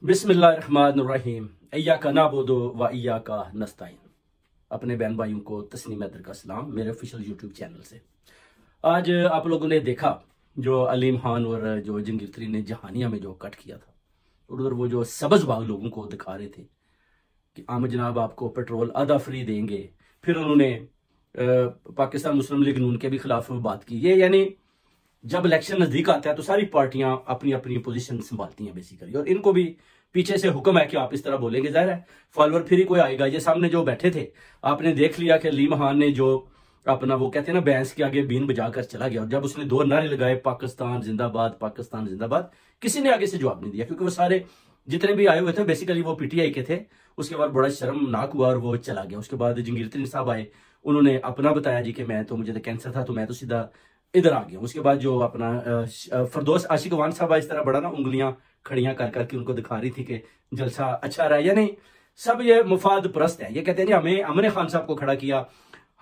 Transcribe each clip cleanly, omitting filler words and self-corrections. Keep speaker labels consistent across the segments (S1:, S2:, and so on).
S1: बिस्मिल्लाहिर्रहमानिर्रहीम इय्याका नअबुदु व इय्याका नस्तईन। अपने बहन भाइयों को तस्नीम हैदर का सलाम मेरे ऑफिशियल यूट्यूब चैनल से। आज आप लोगों ने देखा जो अलीम खान और जो जंगीर ने जहानिया में जो कट किया था, उधर वो जो सब्ज बाग लोगों को दिखा रहे थे कि आम जनाब आपको पेट्रोल आधा फ्री देंगे। फिर उन्होंने पाकिस्तान मुस्लिम लीग नून के भी खिलाफ बात की। ये यानी जब इलेक्शन नजदीक आता है तो सारी पार्टियां अपनी अपनी पोजीशन संभालती हैं बेसिकली, और इनको भी पीछे से हुक्म है कि आप इस तरह बोलेंगे। जाहिर है फॉलोअर फिर ही कोई आएगा। ये सामने जो बैठे थे आपने देख लिया कि अलीम खान ने जो अपना वो कहते हैं ना भैंस के आगे बीन बजाकर चला गया, और जब उसने दो नारे लगाए पाकिस्तान जिंदाबाद पाकिस्तान जिंदाबाद, किसी ने आगे से जवाब नहीं दिया, क्योंकि वो सारे जितने भी आए हुए थे बेसिकली वो पीटीआई के थे। उसके बाद बड़ा शर्मनाक हुआ और वो चला गया। उसके बाद जंगीर साहब आए, उन्होंने अपना बताया जी कि मैं तो मुझे तो कैंसर था तो मैं तो सीधा इधर आ गया। उसके बाद जो अपना फरदौस आशिक वान साहब इस तरह बड़ा ना उंगलियां खड़ियां कर करके उनको दिखा रही थी कि जलसा अच्छा रहा या नहीं। सब ये मुफाद परस्त है। ये कहते हैं हमें अमन खान साहब को खड़ा किया,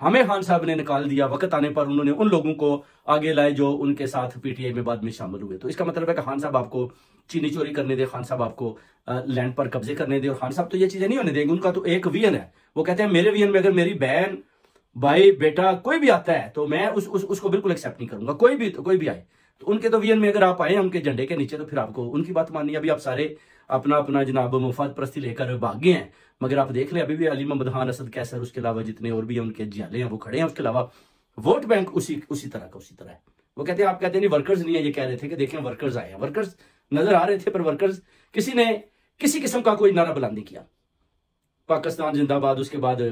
S1: हमें खान साहब ने निकाल दिया। वक्त आने पर उन्होंने उन लोगों को आगे लाए जो उनके साथ पीटीआई में बाद में शामिल हुए। तो इसका मतलब है कि खान साहब आपको चीनी चोरी करने दे, खान साहब आपको लैंड पर कब्जे करने दे, और खान साहब तो ये चीजें नहीं होने देंगे। उनका तो एक विजन है। वो कहते हैं मेरे विजन में अगर मेरी बहन भाई बेटा कोई भी आता है तो मैं उसको बिल्कुल एक्सेप्ट नहीं करूंगा। कोई भी आए तो उनके तो विजन में अगर आप आए उनके झंडे के नीचे तो फिर आपको उनकी बात माननी है। अभी आप सारे अपना अपना जनाब मुफाद परस्ती लेकर भागे हैं, मगर आप देख लें अभी भी अली मोहम्मद खान, असद कैसर, उसके अलावा जितने और भी हैं उनके जियाले हैं वो खड़े हैं। उसके अलावा वोट बैंक उसी तरह है। वो कहते हैं आप कहते हैं नहीं वर्कर्स नहीं है। ये कह रहे थे कि देखें वर्कर्स आए हैं, वर्कर्स नजर आ रहे थे, पर वर्कर्स किसी ने किसी किस्म का कोई नारा बुलंद नहीं किया। पाकिस्तान जिंदाबाद उसके बाद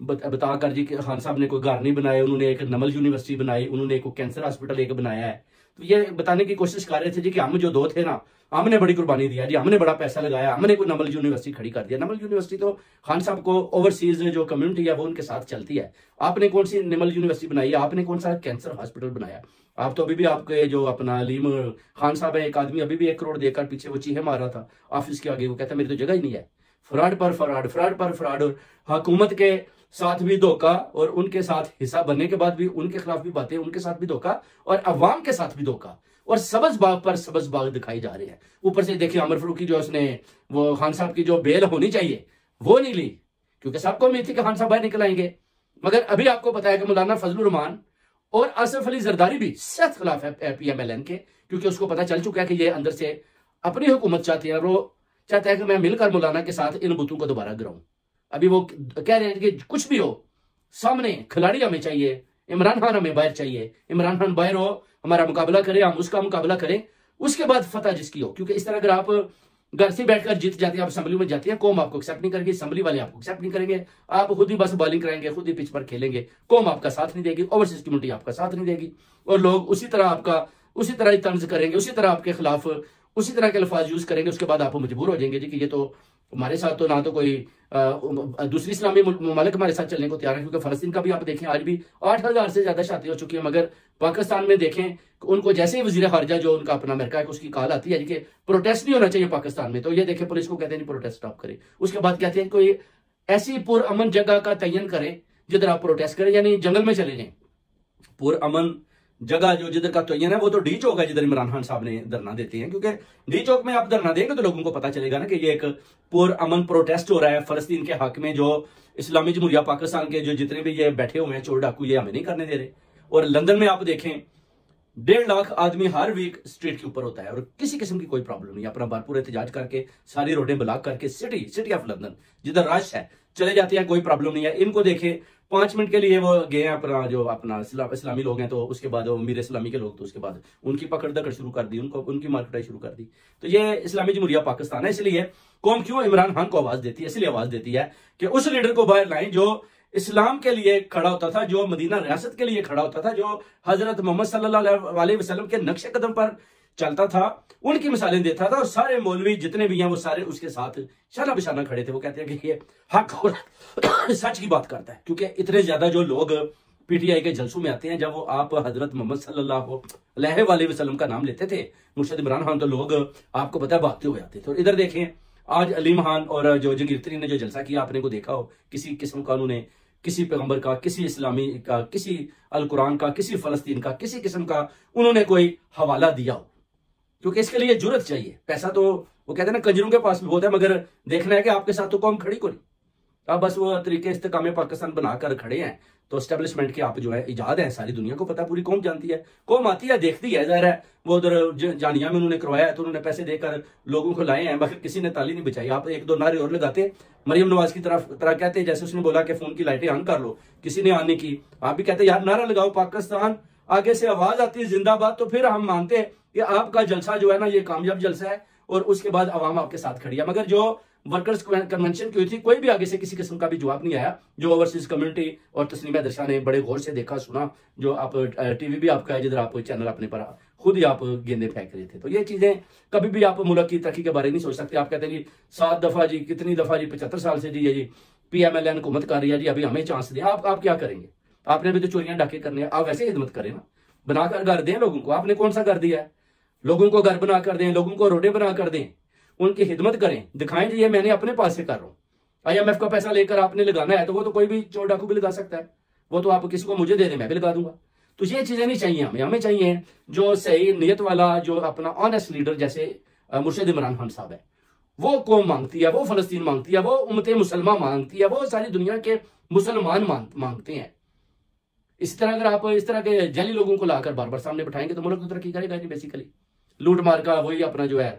S1: बता कर जी खान साहब ने कोई घर नहीं बनाए, उन्होंने एक नमल यूनिवर्सिटी बनाई, उन्होंने एक कैंसर हॉस्पिटल एक बनाया है। तो ये बताने की कोशिश कर रहे थे जी कि हम जो दो थे ना, हमने बड़ी कुर्बानी दिया जी, हमने बड़ा पैसा लगाया, हमने कोई नमल यूनिवर्सिटी खड़ी कर दिया। नमल यूनिवर्सिटी तो खान साहब को ओवरसीज जो कम्युनिटी है वो उनके साथ चलती है। आपने कौन सी नमल यूनिवर्सिटी बनाई है? आपने कौन सा कैंसर हॉस्पिटल बनाया? आप तो अभी भी आपके जो अपना अलीम खान साहब है, एक आदमी अभी भी 1 करोड़ देकर पीछे वो चीहे मार रहा था ऑफिस के आगे। वो कहता है मेरी तो जगह ही नहीं है। फ्रॉड पर फ्रॉड, फ्रॉड पर फ्रॉड, और हुकूमत के साथ भी धोखा, और उनके साथ हिस्सा बनने के बाद भी उनके खिलाफ भी बातें, उनके साथ भी धोखा, और अवाम के साथ भी धोखा, और सब्ज बाग पर सब्ज बाग दिखाई जा रहे हैं। ऊपर से देखिए अमर फारूकी जो उसने वो खान साहब की जो बेल होनी चाहिए वो नहीं ली, क्योंकि सबको उम्मीद थी कि खान साहब बाहर निकल आएंगे। मगर अभी आपको पता है कि मौलाना फजलुर रहमान और आसिफ अली जरदारी भी सख्त खिलाफ है PMLN के, क्योंकि उसको पता चल चुका है कि ये अंदर से अपनी हुकूमत चाहती है। वो चाहता है कि मैं मिलकर मौलाना के साथ इन बुतों को दोबारा गिराऊं। अभी वो कह रहे हैं कि कुछ भी हो सामने खिलाड़ी हमें चाहिए, इमरान खान हमें बाहर चाहिए, इमरान खान बाहर हो, हमारा मुकाबला करे, हम उसका मुकाबला करें, उसके बाद फतह जिसकी हो। क्योंकि इस तरह अगर आप घर से बैठकर जीत जाते हैं, आप असेंबली में जाती हैं, कौम आपको एक्सेप्ट नहीं करेगी, असेंबली वाले आपको एक्सेप्ट नहीं करेंगे, आप खुद ही बस बॉलिंग कराएंगे, खुद ही पिच पर खेलेंगे, कौम आपका साथ नहीं देगी, ओवरसीज कम्युनिटी आपका साथ नहीं देगी, और लोग उसी तरह ही तंज करेंगे, उसी तरह आपके खिलाफ उसी तरह के अल्फाज यूज करेंगे। उसके बाद आप मजबूर हो जाएंगे जी कि ये तो हमारे साथ तो ना तो कोई दूसरी इस्लामी ममालिक हमारे साथ चलने को तैयार है। क्योंकि फलस्तीन का भी आप देखें आज भी 8,000 से ज्यादा शादी हो चुकी है, मगर पाकिस्तान में देखें उनको जैसे ही वजीर खारजा जो उनका अपना अमेरिका है उसकी कॉल आती है कि प्रोटेस्ट नहीं होना चाहिए पाकिस्तान में, तो ये देखें पुलिस को कहते हैं प्रोटेस्ट स्टॉप करे। उसके बाद कहते हैं कोई ऐसी पुरअमन जगह का तयन करे जिधर आप प्रोटेस्ट करें, यानी जंगल में चले जाए। पुरअमन जगह जो जिधर का तयन है वो तो डी चौक है जिधर इमरान खान साहब ने धरना देते हैं, क्योंकि डी चौक में आप धरना देंगे तो लोगों को पता चलेगा ना कि ये एक पुरअमन प्रोटेस्ट हो रहा है फलस्तीन के हक में। जो इस्लामी जमहूरिया पाकिस्तान के जो जितने भी ये बैठे हुए हैं चोर डाकू, ये हमें नहीं करने दे रहे। और लंदन में आप देखें 1.5 लाख आदमी हर वीक स्ट्रीट के ऊपर होता है, और किसी किस्म की कोई प्रॉब्लम नहीं। अपना भरपूर एहतजाज करके सारी रोडें ब्लॉक करके सिटी ऑफ लंदन जिधर रश है चले जाते हैं, कोई प्रॉब्लम नहीं है। इनको देखें 5 मिनट के लिए वो गए अपना जो अपना इस्लामी लोग हैं, तो उसके बाद वो मीर इस्लामी के लोग, तो उसके बाद उनकी पकड़ दकड़ शुरू कर दी, उनकी मारकुटाई शुरू कर दी। तो ये इस्लामी जमहूरिया पाकिस्तान है। इसलिए कौम क्यों इमरान खान को आवाज देती है? इसलिए आवाज देती है कि उस लीडर को बाहर लाएं जो इस्लाम के लिए खड़ा होता था, जो मदीना रियासत के लिए खड़ा होता था, जो हजरत मोहम्मद सल्लल्लाहु अलैहि वसल्लम के नक्शे कदम पर चलता था, उनकी मिसालें देता था। और सारे मौलवी जितने भी हैं वो सारे उसके साथ शाना बिशाना खड़े थे। वो कहते हैं कि ये हक और सच की बात करता है, क्योंकि इतने ज्यादा जो लोग पीटीआई के जलसों में आते हैं, जब वो आप हजरत मोहम्मद सल्लल्लाहु अलैहि वसल्लम का नाम लेते थे, मुर्शद इमरान खान, तो लोग आपको पता है भागते हुए आते थे। और इधर देखें आज अलीम खान और जो जंगीर ने जो जलसा किया, आपने को देखा हो, किसी किस्म का उन्होंने किसी पैगंबर का, किसी इस्लामी का, किसी अल कुरान का, किसी फलस्तीन का, किसी किस्म का उन्होंने कोई हवाला दिया हो, क्योंकि इसके लिए जुर्रत चाहिए। पैसा तो वो कहते हैं ना कंजरों के पास भी बहुत है, मगर देखना है कि आपके साथ तो कौम खड़ी को नहीं। अब बस वो तरीके इस्तेकाम पाकिस्तान बनाकर खड़े हैं, तो एस्टेब्लिशमेंट की आप जो है इजाद है, सारी दुनिया को पता, पूरी कौम जानती है, कौम आती है देखती है। ज़ाहिर है वो उधर जानिया में उन्होंने करवाया है तो उन्होंने पैसे देकर लोगों को लाए हैं, मगर किसी ने ताली नहीं बचाई। आप एक दो नारे और लगाते, मरियम नवाज की तरह कहते, जैसे उसने बोला कि फोन की लाइटें ऑन कर लो, किसी ने ऑन नहीं की, आप भी कहते यार नारा लगाओ पाकिस्तान, आगे से आवाज आती है जिंदाबाद, तो फिर हम मानते हैं कि आपका जलसा जो है ना ये कामयाब जलसा है और उसके बाद अवाम आपके साथ खड़ी है। मगर जो वर्कर्स कन्वेंशन की हुई थी, कोई भी आगे से किसी किस्म का भी जवाब नहीं आया। जो ओवरसीज कम्युनिटी और तस्नीम हैदर ने बड़े गौर से देखा सुना, जो आप टीवी भी आपका है जिधर आप चैनल अपने पर खुद ही आप गेंदे फेंक रहे थे। तो ये चीजें कभी भी आप मुल्क की तरक्की के बारे में नहीं सोच सकते। आप कहते हैं जी 7 दफा जी, कितनी दफा जी, 75 साल से जी ये जी PMLN हुकूमत कर रही है जी, अभी हमें चांस दें। आप क्या करेंगे? आपने भी तो चोरियां डाके करने हैं, आप वैसे हिदमत करें ना, बनाकर घर दें लोगों को। आपने कौन सा घर दिया है? लोगों को घर बना कर दें, लोगों को रोडें बना कर दें, उनकी खिदमत करें, दिखाएं जी ये मैंने अपने पास से कर रहा हूं। IMF का पैसा लेकर आपने लगाना है तो वो तो कोई भी चोर डाकू भी लगा सकता है, वो तो आप किसी को मुझे दे दें मैं भी लगा दूंगा। तो ये चीजें नहीं चाहिए हमें चाहिए जो सही नियत वाला, जो अपना ऑनेस्ट लीडर, जैसे मुर्शिद इमरान खान साहब है, वो कौम मांगती है, वो फलस्तीन मांगती है, वो उम्मत मुसलमान मांगती है, वो सारी दुनिया के मुसलमान मांगते हैं। इसी तरह अगर आप इस तरह के जैली लोगों को लाकर बार बार सामने बैठाएंगे तो मुल्क तो तरक्की करेगा नहीं। बेसिकली लूट मार का वही अपना जो है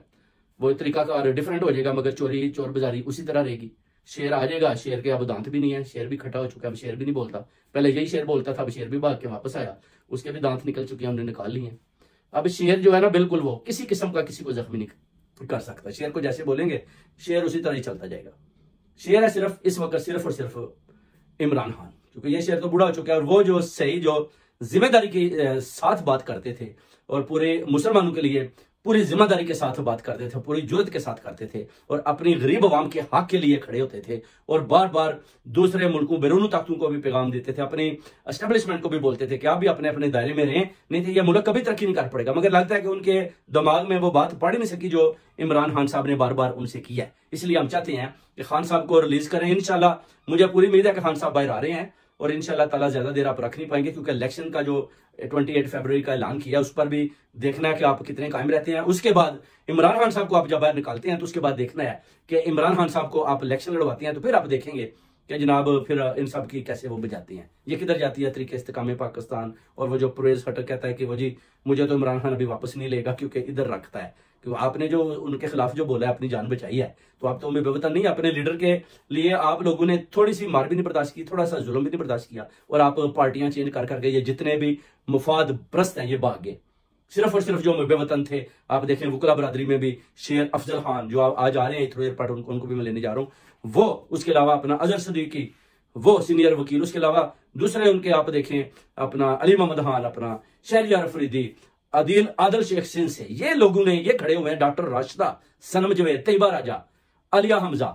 S1: वो तरीका का डिफरेंट हो जाएगा, मगर चोरी चोर बाजारी उसी तरह रहेगी। शेर आ जाएगा, शेर के अब दांत भी नहीं है, शेर भी खट्टा हो चुका है, अब शेर भी नहीं बोलता। पहले यही शेर बोलता था, अब शेर भी भाग के वापस आया, उसके भी दांत निकल चुके हैं, हमने निकाल लिए हैं। अब शेर जो है ना बिल्कुल वो किसी किस्म का किसी को जख्मी नहीं कर सकता। शेर को जैसे बोलेंगे शेर उसी तरह ही चलता जाएगा। शेर है सिर्फ इस वक्त सिर्फ और सिर्फ इमरान खान, क्योंकि ये शेर तो बूढ़ा हो चुका है। और वो जो सही जो जिम्मेदारी के साथ बात करते थे और पूरे मुसलमानों के लिए पूरी जिम्मेदारी के साथ बात करते थे, पूरी जुर्रत के साथ करते थे और अपनी गरीब अवाम के हक के लिए खड़े होते थे और बार बार दूसरे मुल्कों बैरून ताकतों को भी पैगाम देते थे, अपने एस्टेब्लिशमेंट को भी बोलते थे कि आप भी अपने अपने दायरे में रहें, नहीं तो यह मुल्क कभी तरक्की नहीं कर पड़ेगा। मगर लगता है कि उनके दिमाग में वो बात पड़ नहीं सकी जो इमरान खान साहब ने बार बार उनसे किया है। इसलिए हम चाहते हैं कि खान साहब को रिलीज करें इंशाल्लाह। मुझे पूरी उम्मीद है कि खान साहब बाहर आ रहे हैं और इंशाल्लाह ताला ज्यादा देर आप रख नहीं पाएंगे, क्योंकि इलेक्शन का जो 28 फरवरी का ऐलान किया उस पर भी देखना है कि आप कितने कायम रहते हैं। उसके बाद इमरान खान साहब को आप जब बाहर निकालते हैं तो उसके बाद देखना है कि इमरान खान साहब को आप इलेक्शन लड़वाते हैं, तो फिर आप देखेंगे कि जनाब फिर इन सब की कैसे वो बजाती हैं, ये किधर जाती है तरीके इस्तेकाम पाकिस्तान। और वो जो परवेज खट्टर कहता है कि वो जी मुझे तो इमरान खान अभी वापस नहीं लेगा क्योंकि इधर रखता है, क्योंकि आपने जो उनके खिलाफ जो बोला है अपनी जान बचाई है, तो आप तो उम्मीद बेवतन नहीं, अपने लीडर के लिए आप लोगों ने थोड़ी सी मार भी नहीं बर्दाश्त की, थोड़ा सा जुल्म भी नहीं बर्दाश्त किया और आप पार्टियां चेंज कर करके ये जितने भी मुफाद प्रस्त हैं ये भाग गए। सिर्फ और सिर्फ जो बेवतन थे, आप देखें वकला बरादरी में भी शेर अफजल खान जो आज आ रहे हैं थोड़ी देर पर, उनको भी मैं लेने जा रहा हूँ, वो उसके अलावा अपना अजहर सदीकी वो सीनियर वकील, उसके अलावा दूसरे उनके आप देखें अपना अली मोहम्मद खान, अपना शहरियार फरीदी, आदिल शेख सिंह से ये लोगों ने ये खड़े हुए हैं, डॉक्टर राशिदा सनम जवेद, तैयबा राजा, आलिया हमजा,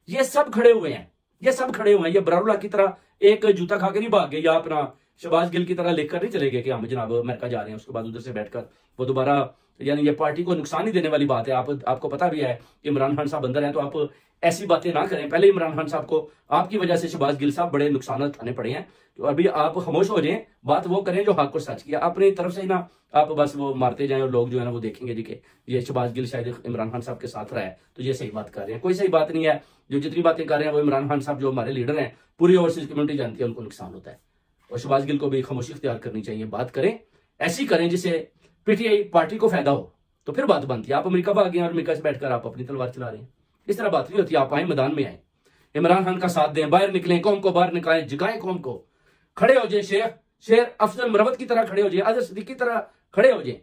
S1: ये सब खड़े हुए हैं, ये सब खड़े हुए हैं। ये बरारुल्लाह की तरह एक जूता खा के नहीं भाग गए या अपना शहबाज गिल की तरह लेकर नहीं चले गए कि हम जनाब अमेरिका जा रहे हैं, उसके बाद उधर से बैठकर वो दोबारा, यानी ये पार्टी को नुकसान ही देने वाली बात है। आपको पता भी है इमरान खान साहब अंदर हैं, तो आप ऐसी बातें ना करें। पहले इमरान खान साहब को आपकी वजह से शहबाज गिल साहब बड़े नुकसान उठाने पड़े हैं, तो अभी आप खामोश हो जाएं, बात वो करें जो हक और सच किया, अपनी तरफ से ही ना आप बस वो मारते जाएं और लोग जो है ना वो देखेंगे जी कि ये शहबाज गिल शायद इमरान खान साहब के साथ रहा है तो ये सही बात कर रहे हैं। कोई सही बात नहीं है, जो जितनी बातें कर रहे हैं वो इमरान खान साहब जो हमारे लीडर हैं, पूरी ओवरसीज कम्युनिटी जानती है उनको नुकसान होता है और शहबाज गिल को भी खामोशी इख्तियार करनी चाहिए। बात करें ऐसी करें जिससे PTI पार्टी को फायदा हो, तो फिर बात बनती है। आप अमेरिका भाग गए और अमेरिका से बैठकर आप अपनी तलवार चला रहे हैं, इस तरह बात नहीं होती। आप आए मैदान में आए, इमरान खान का साथ दें, बाहर निकलें, कौम को बाहर निकालें, जगाएं कौम को, खड़े हो जाए शेर अफजल मरवत की तरह खड़े हो जाए, अजहर सदीकी की तरह खड़े हो जाए,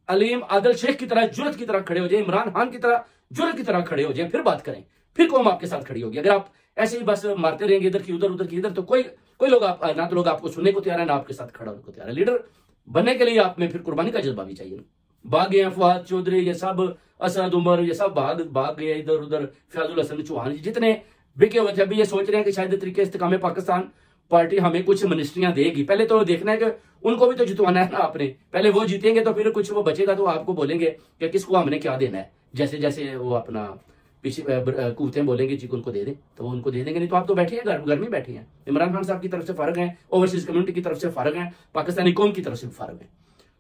S1: अलीम आदिल शेख की तरह जुर्रत की तरह खड़े हो जाए, इमरान खान की तरह जुर्रत की तरह खड़े हो जाए, फिर बात करें, फिर कौम आपके साथ खड़ी होगी। अगर आप ऐसे ही बस मारते रहेंगे इधर की उधर उधर की इधर, तो कोई लोग आप ना तो लोग आपको सुनने को तैयार है ना आपके साथ खड़ा होने को तैयार है। लीडर बनने के लिए आप में फिर कुर्बानी का जज्बा भी चाहिए। भाग गए फवाद चौधरी, ये सब असद उमर, ये सब भाग गए इधर उधर, फयाजुल हसन चौहान, जितने बिके हुए थे, अभी ये सोच रहे हैं कि शायद तरीके इस्तेकाम पाकिस्तान पार्टी हमें कुछ मिनिस्ट्रियां देगी। पहले तो देखना है कि उनको भी तो जितवाना है ना आपने, पहले वो जीतेंगे तो फिर कुछ वो बचेगा तो आपको बोलेंगे कि किसको हमने क्या देना है। जैसे जैसे वो अपना पीछे कूदते बोलेंगे जी उनको दे दें तो वो उनको दे देंगे, नहीं तो आप तो बैठे हैं घर में बैठे हैं। इमरान खान साहब की तरफ से फर्क है, ओवरसीज कम्युनिटी की तरफ से फर्क है, पाकिस्तानी कौम की तरफ से फर्क है।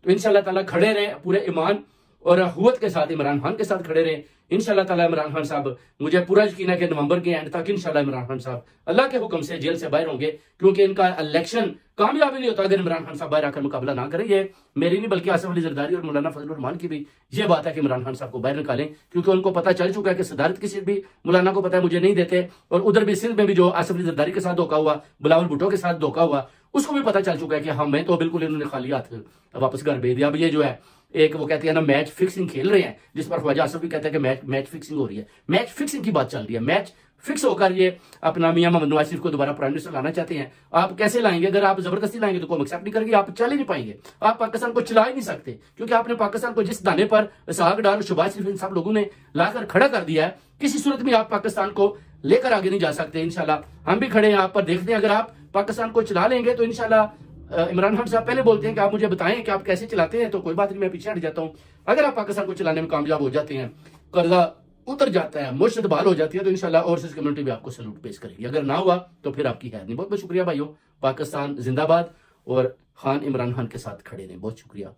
S1: तो इंशाल्लाह ताला खड़े रहे पूरे ईमान और हुकूमत के साथ इमरान खान के साथ खड़े रहे। इंशाल्लाह ताला इमरान खान साहब, मुझे पूरा यकीन है कि नवंबर के एंड तक इंशाल्लाह इमरान खान साहब अल्लाह के हुक्म से जेल से बाहर होंगे, क्योंकि इनका इलेक्शन कामयाबी नहीं होता अगर इमरान खान साहब बाहर आकर मुकाबला ना करें। ये मेरी नहीं बल्कि आसिफ अली जरदारी और मौलाना फजलुर रहमान की भी ये बात है कि इमरान खान साहब को बाहर निकालें, क्योंकि उनको पता चल चुका है कि सदारत की सीट भी मौलाना को पता है मुझे नहीं देते, और उधर भी सिंध में भी जो आसिफ अली जरदारी के साथ धोखा हुआ, बिलावल भुट्टो के साथ धोखा हुआ, उसको भी पता चल चुका है कि हाँ मैं तो बिल्कुल इन्होंने खाली हाथ वापस घर भेज दिया। अब ये जो है एक वो कहते हैं ना मैच फिक्सिंग खेल रहे हैं, जिस पर ख्वाजा आसिफ भी कहते हैं कि मैच फिक्सिंग हो रही है। मैच फिक्सिंग की बात चल रही है। मैच फिक्स होकर ये अपना मियां मोहम्मद नवाज शरीफ को दोबारा प्राइम मिनिस्टर लाना चाहते हैं। आप कैसे लाएंगे? अगर आप जबरदस्ती लाएंगे तो कोई एक्सेप्ट नहीं करेगी, आप चल ही नहीं पाएंगे, आप पाकिस्तान को चला ही नहीं सकते, क्योंकि आपने पाकिस्तान को जिस दाने पर इसहाक डार और शहबाज शरीफ इन सब लोगों ने लाकर खड़ा कर दिया है, किसी सूरत में आप पाकिस्तान को लेकर आगे नहीं जा सकते। इंशाल्लाह हम भी खड़े हैं आप पर, देखते हैं अगर आप पाकिस्तान को चला लेंगे तो इंशाल्लाह इमरान खान साहब पहले बोलते हैं कि आप मुझे बताएं कि आप कैसे चलाते हैं, तो कोई बात नहीं, मैं पीछे हट जाता हूं। अगर आप पाकिस्तान को चलाने में कामयाब हो जाते हैं, कर्जा उतर जाता है, मुश्त बहाल हो जाती है, तो इंशाल्लाह ओवरसीज कम्युनिटी भी आपको सैल्यूट पेश करेगी। अगर ना हुआ तो फिर आपकी खैर नहीं। बहुत बहुत शुक्रिया भाइयों। पाकिस्तान जिंदाबाद और खान इमरान खान के साथ खड़े रहें। बहुत शुक्रिया।